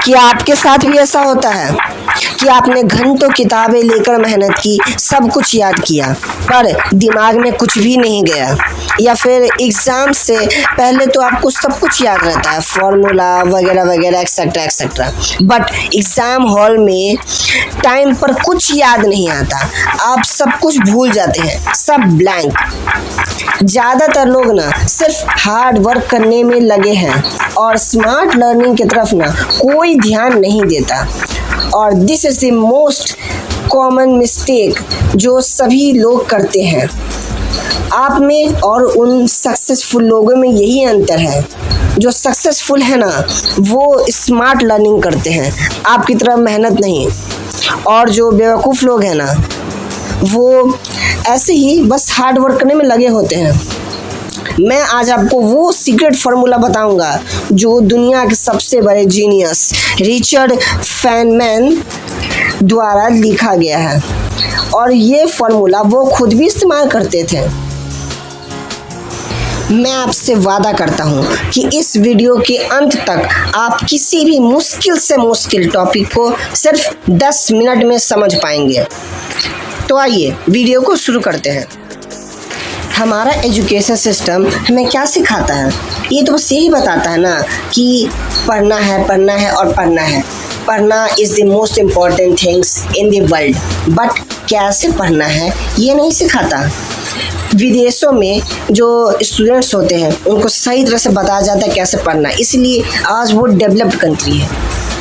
क्या आपके साथ भी ऐसा होता है कि आपने घंटों किताबें लेकर मेहनत की, सब कुछ याद किया, पर दिमाग में कुछ भी नहीं गया? या फिर एग्ज़ाम से पहले तो आपको सब कुछ याद रहता है, फॉर्मूला वगैरह वगैरह etcetera etcetera, but exam hall में टाइम पर कुछ याद नहीं आता, आप सब कुछ भूल जाते हैं, सब ब्लैंक। ज़्यादातर लोग ना सिर्फ हार्ड वर्क करने में लगे हैं और स्मार्ट लर्निंग की तरफ ना कोई ध्यान नहीं देता। और this is the most common mistake जो सभी लोग करते हैं। आप में और उन सक्सेसफुल लोगों में यही अंतर है, जो सक्सेसफुल है ना वो स्मार्ट लर्निंग करते हैं, आपकी तरह मेहनत नहीं। और जो बेवकूफ़ लोग हैं ना वो ऐसे ही बस हार्ड वर्क करने में लगे होते हैं। मैं आज आपको वो सीक्रेट फार्मूला बताऊंगा जो दुनिया के सबसे बड़े जीनियस रिचर्ड फेनमैन द्वारा लिखा गया है, और ये फार्मूला वो खुद भी इस्तेमाल करते थे। मैं आपसे वादा करता हूँ कि इस वीडियो के अंत तक आप किसी भी मुश्किल से मुश्किल टॉपिक को सिर्फ 10 मिनट में समझ पाएंगे। तो आइए वीडियो को शुरू करते हैं। हमारा एजुकेशन सिस्टम हमें क्या सिखाता है? ये तो बस यही बताता है ना कि पढ़ना है पढ़ना है और पढ़ना है। पढ़ना is the most important things in the world, but कैसे पढ़ना है ये नहीं सिखाता। विदेशों में जो स्टूडेंट्स होते हैं उनको सही तरह से बताया जाता है कैसे पढ़ना है, इसलिए आज वो डेवलप्ड कंट्री है,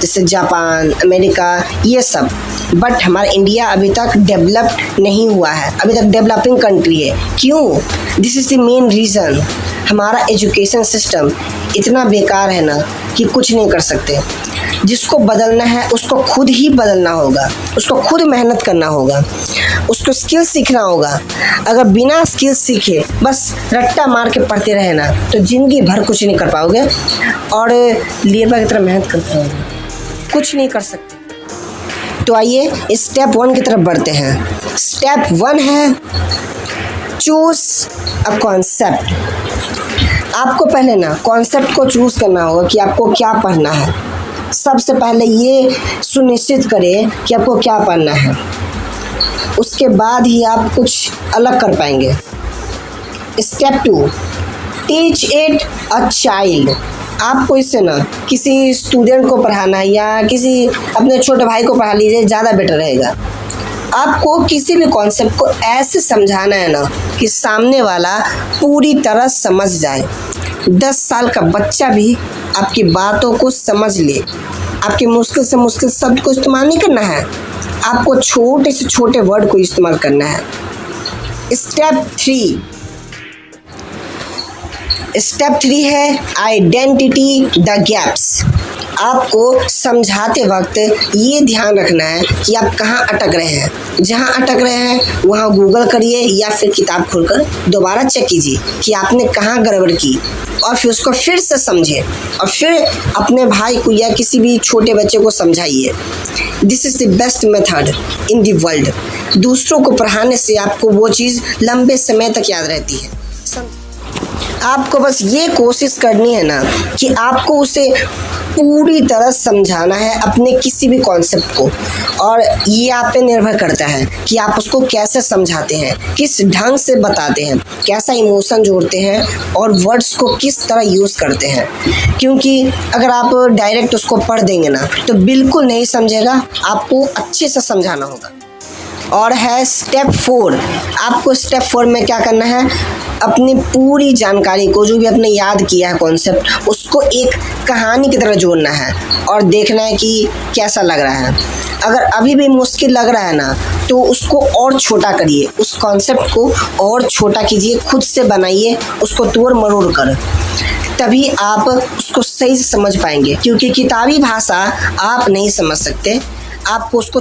जैसे जापान, अमेरिका, ये सब। बट हमारा इंडिया अभी तक डेवलप्ड नहीं हुआ है, अभी तक डेवलपिंग कंट्री है। क्यों? This is the main reason. हमारा एजुकेशन सिस्टम इतना बेकार है ना कि कुछ नहीं कर सकते। जिसको बदलना है उसको खुद ही बदलना होगा, उसको खुद मेहनत करना होगा, उसको स्किल सीखना होगा। अगर बिना स्किल सीखे बस रट्टा मार के पढ़ते रहे ना तो ज़िंदगी भर कुछ नहीं कर पाओगे और लेबर की तरह मेहनत करते रहोगे, कुछ नहीं कर सकते। तो आइए स्टेप 1 की तरफ बढ़ते हैं। स्टेप 1 है चूज़ अ कॉन्सेप्ट। आपको पहले ना कॉन्सेप्ट को चूज़ करना होगा कि आपको क्या पढ़ना है। सबसे पहले ये सुनिश्चित करें कि आपको क्या पढ़ना है, उसके बाद ही आप कुछ अलग कर पाएंगे। Step 2, teach it a child. आपको इससे ना किसी स्टूडेंट को पढ़ाना है या किसी अपने छोटे भाई को पढ़ा लीजिए, ज़्यादा बेटर रहेगा। आपको किसी भी कॉन्सेप्ट को ऐसे समझाना है ना कि सामने वाला पूरी तरह समझ जाए। 10 साल का बच्चा भी आपकी बातों को समझ ले। आपके मुश्किल से मुश्किल शब्द को इस्तेमाल नहीं करना है, आपको छोटे से छोटे वर्ड को इस्तेमाल करना है। स्टेप 3 है आइडेंटिटी द गैप्स। आपको समझाते वक्त ये ध्यान रखना है कि आप कहाँ अटक रहे हैं। जहाँ अटक रहे हैं वहाँ गूगल करिए या फिर किताब खोलकर दोबारा चेक कीजिए कि आपने कहाँ गड़बड़ की, और फिर उसको फिर से समझें और फिर अपने भाई को या किसी भी छोटे बच्चे को समझाइए। This is the best method in the world. दूसरों को पढ़ाने से आपको वो चीज़ लंबे समय तक याद रहती है। आपको बस ये कोशिश करनी है ना कि आपको उसे पूरी तरह समझाना है अपने किसी भी कॉन्सेप्ट को, और ये आप पे निर्भर करता है कि आप उसको कैसे समझाते हैं, किस ढंग से बताते हैं, कैसा इमोशन जोड़ते हैं और वर्ड्स को किस तरह यूज़ करते हैं। क्योंकि अगर आप डायरेक्ट उसको पढ़ देंगे ना तो बिल्कुल नहीं समझेगा, आपको अच्छे से समझाना होगा। और है स्टेप 4। आपको स्टेप 4 में क्या करना है? अपनी पूरी जानकारी को, जो भी आपने याद किया है कॉन्सेप्ट, उसको एक कहानी की तरह जोड़ना है और देखना है कि कैसा लग रहा है। अगर अभी भी मुश्किल लग रहा है ना तो उसको और छोटा करिए, उस कॉन्सेप्ट को और छोटा कीजिए, खुद से बनाइए उसको तोड़ मरोड़ कर, तभी आप उसको सही से समझ पाएंगे। क्योंकि किताबी भाषा आप नहीं समझ सकते, आपको उसको